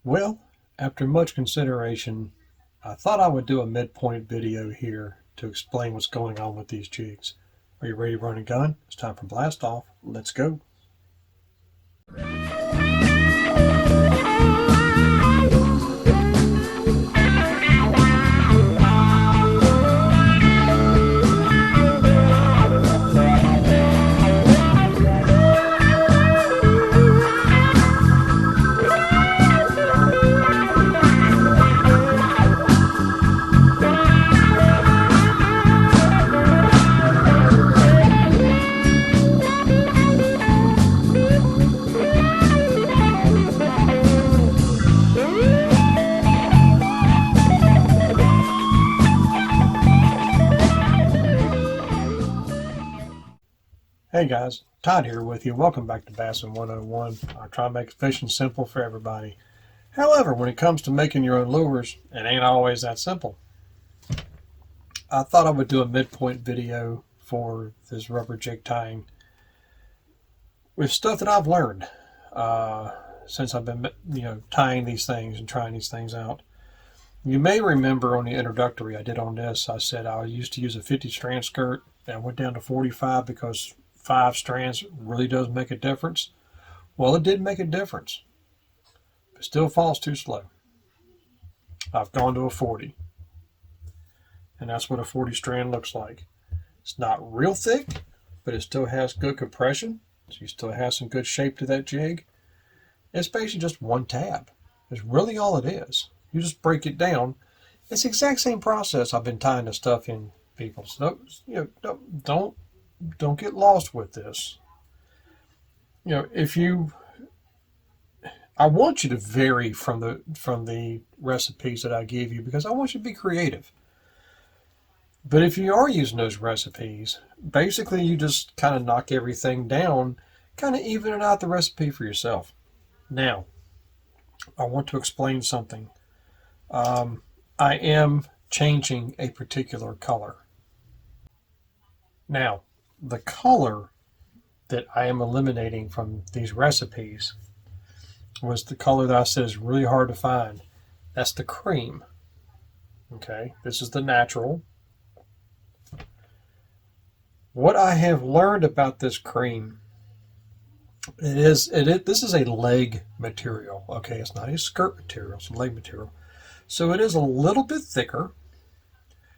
Well, after much consideration, I thought I would do a midpoint video here to explain what's going on with these jigs. Are you ready to run a gun? It's time for blast off. Let's go. Hey guys, Todd here with you. Welcome back to Bassin 101. I try to make fishing simple for everybody. However, when it comes to making your own lures, it ain't always that simple. I thought I would do a midpoint video for this rubber jig tying with stuff that I've learned since I've been tying these things and trying these things out. You may remember on the introductory I did on this, I said I used to use a 50 strand skirt and I went down to 45 because 5 strands really does make a difference. Well, it did make a difference. It still falls too slow. I've gone to a 40. And that's what a 40 strand looks like. It's not real thick, but it still has good compression. So you still have some good shape to that jig. It's basically just one tab. It's really all it is. You just break it down. It's the exact same process I've been tying the stuff in, people. So don't get lost with this. I want you to vary from the recipes that I give you because I want you to be creative. But if you are using those recipes, basically you just kind of knock everything down, kind of evening out the recipe for yourself. Now, I want to explain something. I am changing a particular color. Now, the color that I am eliminating from these recipes was the color that I said is really hard to find. That's the cream. Okay, this is the natural. What I have learned about this cream, this is a leg material. Okay, it's not a skirt material, it's a leg material. So it is a little bit thicker.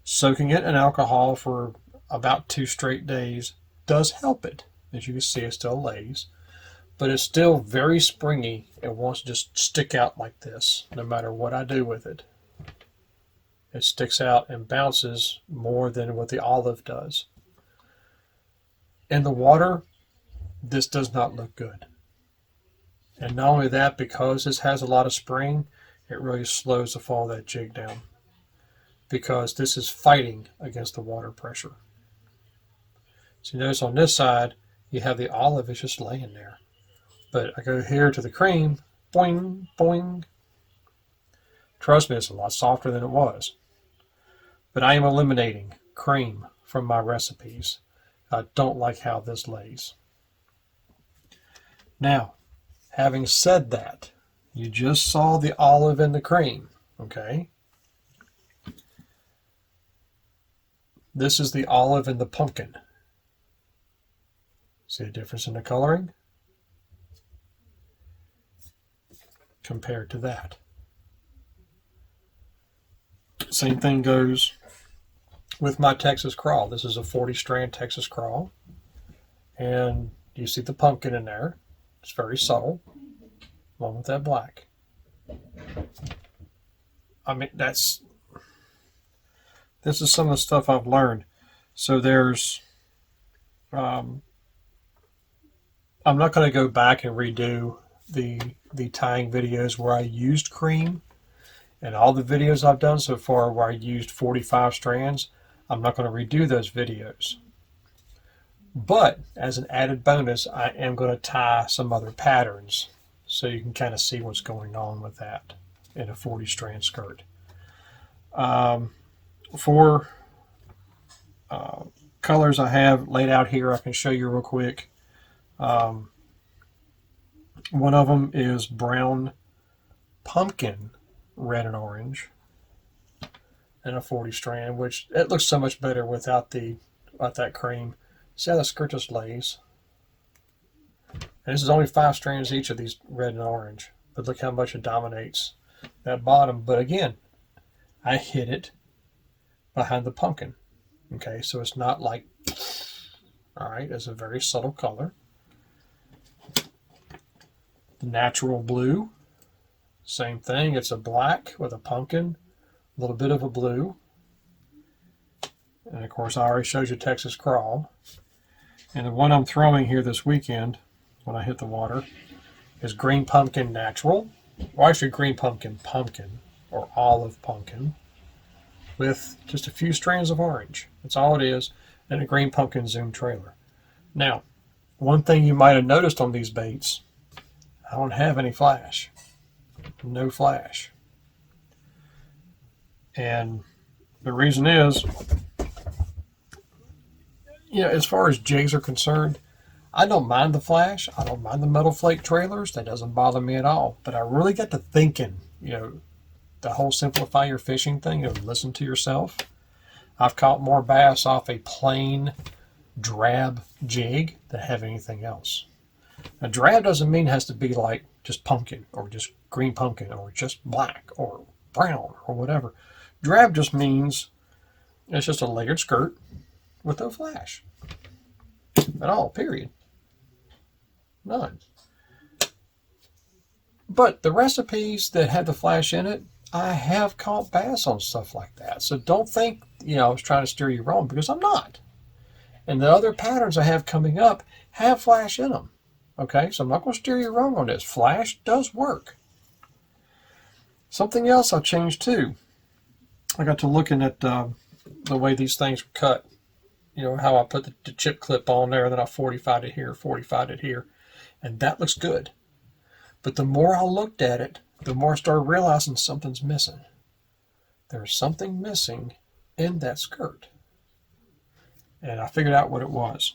Soaking it in alcohol for about 2 straight days does help it. As you can see, it still lays, but it's still very springy. It wants to just stick out like this no matter what I do with it. It sticks out and bounces more than what the olive does. In the water, this does not look good. And not only that, because this has a lot of spring, it really slows the fall of that jig down, because this is fighting against the water pressure. So you notice on this side, you have the olive is just laying there. But I go here to the cream, boing, boing. Trust me, it's a lot softer than it was. But I am eliminating cream from my recipes. I don't like how this lays. Now, having said that, you just saw the olive and the cream, okay? This is the olive and the pumpkin. See the difference in the coloring? Compared to that. Same thing goes with my Texas crawl. This is a 40 strand Texas crawl. And you see the pumpkin in there. It's very subtle, along with that black. I mean, this is some of the stuff I've learned. So there's, I'm not going to go back and redo the tying videos where I used cream, and all the videos I've done so far where I used 45 strands. I'm not going to redo those videos. But as an added bonus, I am going to tie some other patterns so you can kind of see what's going on with that in a 40 strand skirt. For colors I have laid out here, I can show you real quick. One of them is brown pumpkin red and orange and a 40 strand, which it looks so much better without that cream. See how the skirt just lays? And this is only 5 strands each of these red and orange, but look how much it dominates that bottom. But again, I hid it behind the pumpkin. Okay, so it's not like, all right, it's a very subtle color. The natural blue, same thing. It's a black with a pumpkin, a little bit of a blue. And of course, I already showed you Texas Crawl. And the one I'm throwing here this weekend, when I hit the water, is green pumpkin natural. Or actually green pumpkin or olive pumpkin with just a few strands of orange. That's all it is. And a green pumpkin zoom trailer. Now, one thing you might have noticed on these baits, I don't have any flash. No flash. And the reason is, as far as jigs are concerned, I don't mind the flash. I don't mind the metal flake trailers. That doesn't bother me at all. But I really got to thinking, the whole simplify your fishing thing, listen to yourself. I've caught more bass off a plain drab jig than have anything else. Now, drab doesn't mean it has to be like just pumpkin or just green pumpkin or just black or brown or whatever. Drab just means it's just a layered skirt with no flash at all, period. None. But the recipes that have the flash in it, I have caught bass on stuff like that. So don't think, I was trying to steer you wrong, because I'm not. And the other patterns I have coming up have flash in them. Okay, so I'm not going to steer you wrong on this. Flash does work. Something else I changed too. I got to looking at the way these things were cut. How I put the chip clip on there, then I 45'd it here, 45'd it here. And that looks good. But the more I looked at it, the more I started realizing something's missing. There's something missing in that skirt. And I figured out what it was.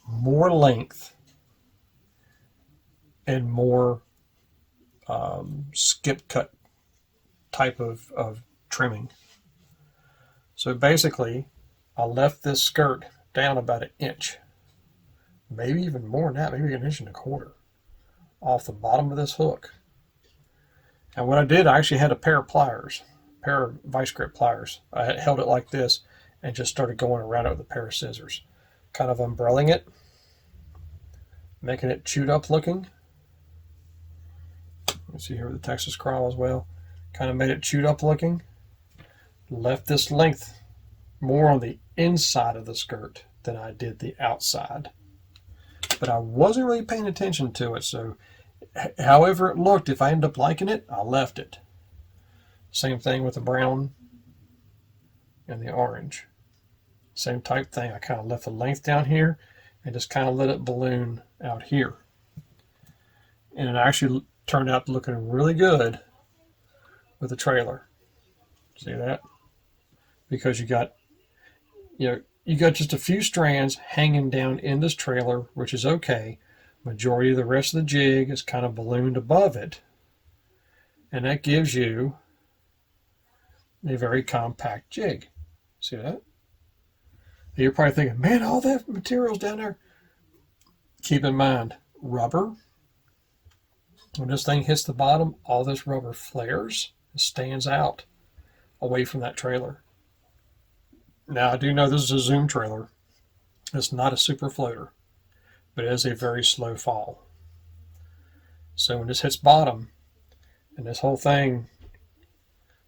More length and more skip cut type of trimming. So basically, I left this skirt down about an inch. Maybe even more than that, maybe an inch and a quarter off the bottom of this hook. And what I did, I actually had a pair of pliers, a pair of vice grip pliers. I had held it like this and just started going around it with a pair of scissors, kind of umbrelling it, making it chewed up looking. You see here with the Texas Crawl as well. Kind of made it chewed up looking. Left this length more on the inside of the skirt than I did the outside. But I wasn't really paying attention to it, so however it looked, if I ended up liking it, I left it. Same thing with the brown and the orange. Same type thing. I kind of left the length down here and just kind of let it balloon out here. And it actually turned out looking really good with the trailer. See that? Because you got just a few strands hanging down in this trailer, which is okay. Majority of the rest of the jig is kind of ballooned above it. And that gives you a very compact jig. See that? You're probably thinking, man, all that material's down there. Keep in mind, rubber. When this thing hits the bottom, all this rubber flares and stands out away from that trailer. Now, I do know this is a zoom trailer. It's not a super floater, but it is a very slow fall. So when this hits bottom, and this whole thing,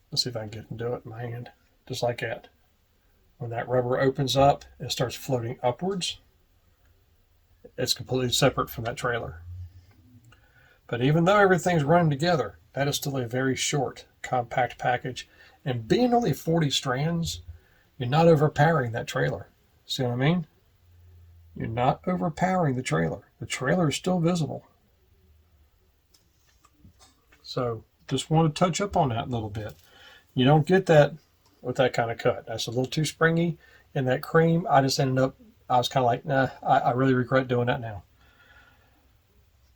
let's see if I can get into it in my hand, just like that. When that rubber opens up, it starts floating upwards. It's completely separate from that trailer. But even though everything's running together, that is still a very short, compact package. And being only 40 strands, you're not overpowering that trailer. See what I mean? You're not overpowering the trailer. The trailer is still visible. So just want to touch up on that a little bit. You don't get that with that kind of cut. That's a little too springy. And that cream, I was kind of like, nah, I really regret doing that now.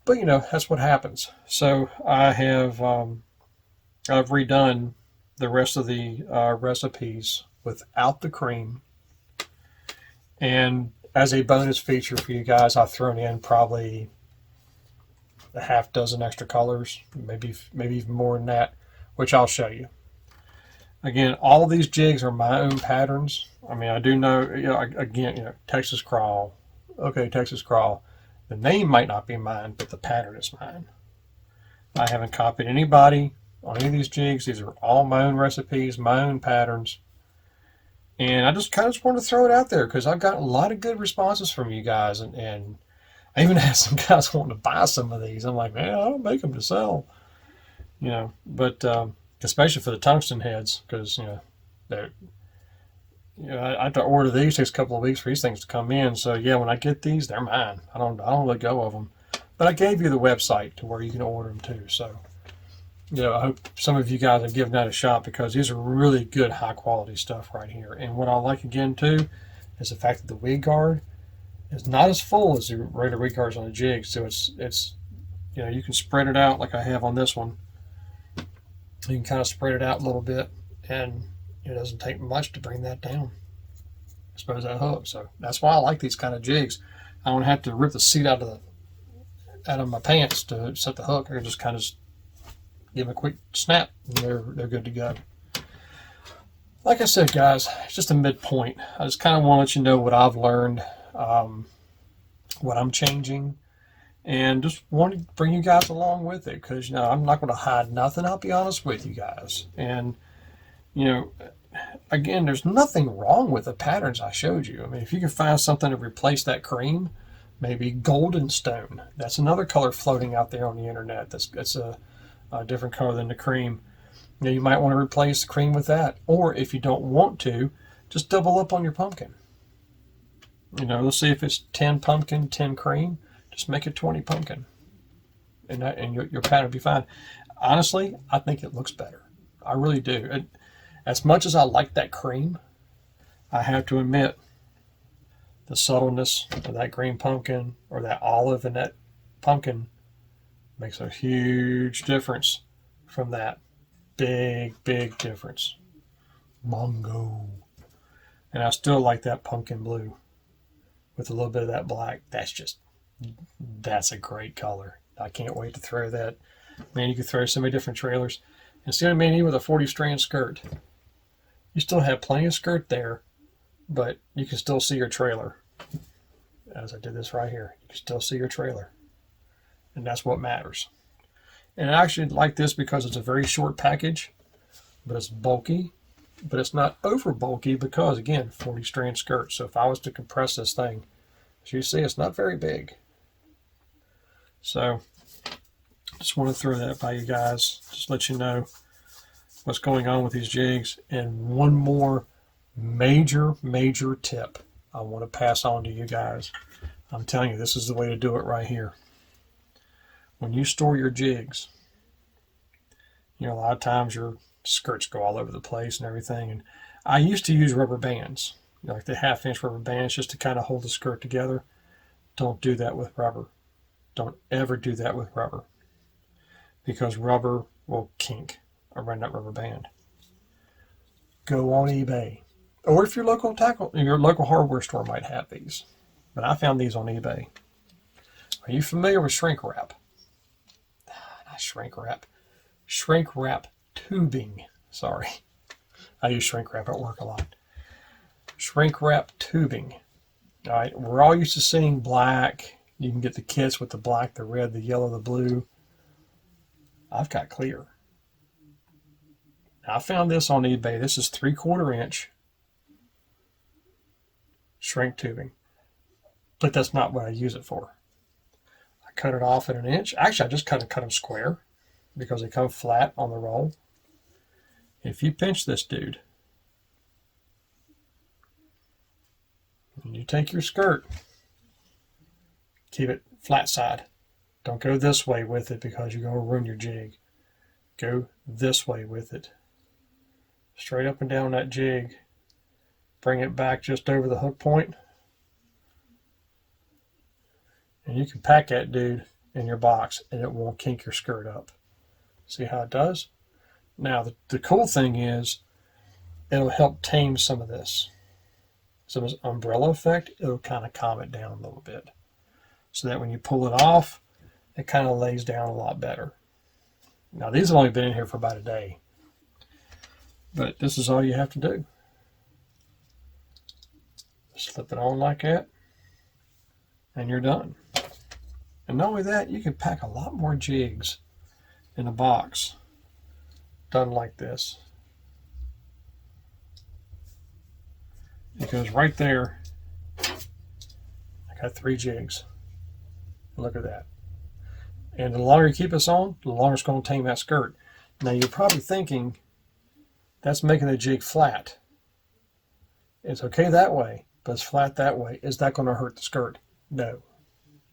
But you know, that's what happens. So I have I've redone the rest of the recipes without the cream. And as a bonus feature for you guys, I've thrown in probably a half dozen extra colors, maybe even more than that, which I'll show you. Again, all of these jigs are my own patterns. I mean, I do know, you know, again, you know, Texas crawl. Okay, Texas crawl. The name might not be mine, but the pattern is mine. I haven't copied anybody on any of these jigs. These are all my own recipes, my own patterns. And I just kind of want to throw it out there because I've gotten a lot of good responses from you guys. And I even had some guys wanting to buy some of these. I'm like, man, I don't make them to sell. You know, but especially for the tungsten heads, because, you know, they're, you know, I have to order these. It takes a couple of weeks for these things to come in. So yeah, when I get these, they're mine. I don't let go of them. But I gave you the website to where you can order them too. So, you know, I hope some of you guys have given that a shot because these are really good, high quality stuff right here. And what I like again too is the fact that the wig guard is not as full as the regular wig guards on the jig. So it's you know, you can spread it out like I have on this one. You can kind of spread it out a little bit, and it doesn't take much to bring that down as far as that hook. So that's why I like these kind of jigs. I don't have to rip the seat out of my pants to set the hook. I can just kind of give them a quick snap, and they're good to go. Like I said, guys, it's just a midpoint. I just kind of want to let you know what I've learned, what I'm changing, and just want to bring you guys along with it because, you know, I'm not going to hide nothing. I'll be honest with you guys. And, you know, again, there's nothing wrong with the patterns I showed you. I mean, if you can find something to replace that cream, maybe golden stone. That's another color floating out there on the internet. That's a different color than the cream. You know, you might want to replace the cream with that. Or if you don't want to, just double up on your pumpkin. You know, let's see if it's 10 pumpkin, 10 cream. Just make it 20 pumpkin, and your pattern will be fine. Honestly, I think it looks better. I really do. As much as I like that cream, I have to admit the subtleness of that green pumpkin or that olive in that pumpkin makes a huge difference from that. Big, big difference. Mongo. And I still like that pumpkin blue with a little bit of that black. That's a great color. I can't wait to throw that. Man, you could throw so many different trailers. Instead of me with a 40 strand skirt, you still have plenty of skirt there, but you can still see your trailer. As I did this right here, you can still see your trailer. And that's what matters. And I actually like this because it's a very short package, but it's bulky, but it's not over bulky because, again, 40 strand skirt. So if I was to compress this thing, as you see, it's not very big. So just want to throw that by you guys, just let you know what's going on with these jigs. And one more major tip I want to pass on to you guys. I'm telling you, this is the way to do it right here. When you store your jigs, you know, a lot of times your skirts go all over the place and everything. And I used to use rubber bands, you know, like the 1/2 inch rubber bands, just to kind of hold the skirt together. Don't do that with rubber. Don't ever do that with rubber, because rubber will kink around that rubber band. Go on eBay, or if your local hardware store might have these, but I found these on eBay. Are you familiar with shrink wrap? Not shrink wrap. Shrink wrap tubing. Sorry, I use shrink wrap at work a lot. Shrink wrap tubing. All right, we're all used to seeing black. You can get the kits with the black, the red, the yellow, the blue. I've got clear. I found this on eBay. This is 3/4 inch shrink tubing, but that's not what I use it for. I cut it off at 1 inch. Actually, I just cut them square because they come flat on the roll. If you pinch this dude, and you take your skirt, keep it flat side. Don't go this way with it because you're going to ruin your jig. Go this way with it. Straight up and down that jig. Bring it back just over the hook point. And you can pack that dude in your box, and it won't kink your skirt up. See how it does? Now, the cool thing is it'll help tame some of this. So this umbrella effect, it'll kind of calm it down a little bit. So that when you pull it off, it kind of lays down a lot better. Now, these have only been in here for about a day. But this is all you have to do. Slip it on like that, and you're done. And not only that, you can pack a lot more jigs in a box done like this. It goes right there. I got 3 jigs. Look at that. And the longer you keep this on, the longer it's going to tame that skirt. Now you're probably thinking, that's making the jig flat. It's okay that way, but it's flat that way. Is that going to hurt the skirt? No,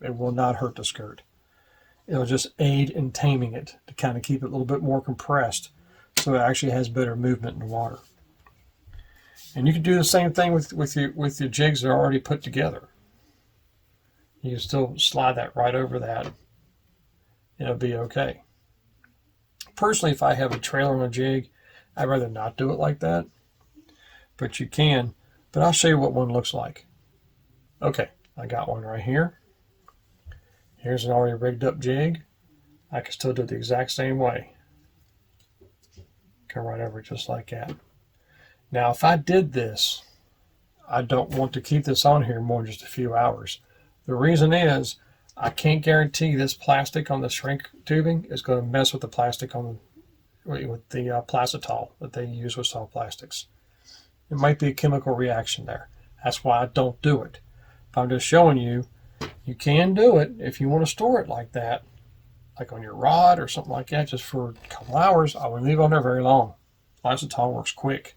it will not hurt the skirt. It'll just aid in taming it to kind of keep it a little bit more compressed so it actually has better movement in the water. And you can do the same thing with your jigs that are already put together. You can still slide that right over that. It'll be okay. Personally, if I have a trailer on a jig, I'd rather not do it like that. But you can. But I'll show you what one looks like. Okay, I got one right here. Here's an already rigged up jig. I can still do it the exact same way. Come right over just like that. Now, if I did this, I don't want to keep this on here more than just a few hours. The reason is, I can't guarantee this plastic on the shrink tubing is going to mess with the plastic on with the plasitol that they use with soft plastics. It might be a chemical reaction there. That's why I don't do it. But I'm just showing you, you can do it if you want to store it like that, like on your rod or something like that, just for a couple hours. I wouldn't leave it on there very long. Plasitol works quick.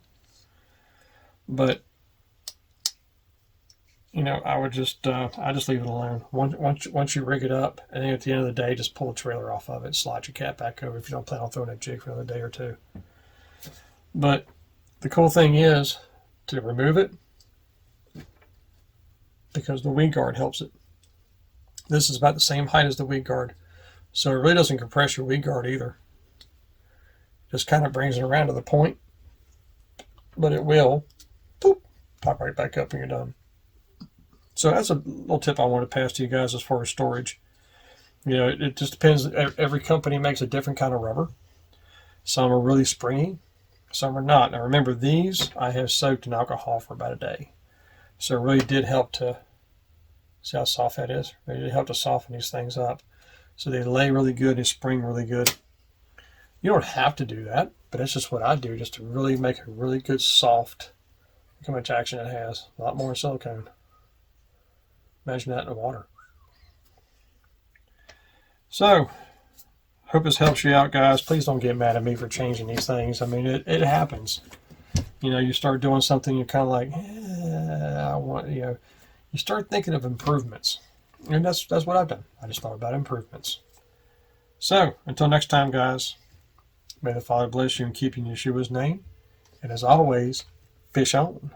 But you know, I would just I just leave it alone. Once you rig it up, and then at the end of the day, just pull the trailer off of it, slide your cat back over if you don't plan on throwing that jig for another day or two. But the cool thing is to remove it, because the weed guard helps it. This is about the same height as the weed guard, so it really doesn't compress your weed guard either. Just kind of brings it around to the point, but it will boop, pop right back up when you're done. So that's a little tip I want to pass to you guys as far as storage. You know, it just depends. Every company makes a different kind of rubber. Some are really springy, some are not. Now remember, these I have soaked in alcohol for about a day. So it really did help to, see how soft that is? It really helped to soften these things up. So they lay really good, they spring really good. You don't have to do that, but that's just what I do, just to really make a really good soft. Look how much action it has. A lot more than silicone. Imagine that in the water. So, hope this helps you out, guys. Please don't get mad at me for changing these things. I mean, it happens. You know, you start doing something, you're kind of like, I want, you know, you start thinking of improvements. And that's what I've done. I just thought about improvements. So, until next time, guys, may the Father bless you and keep you in Yeshua's name. And as always, fish on.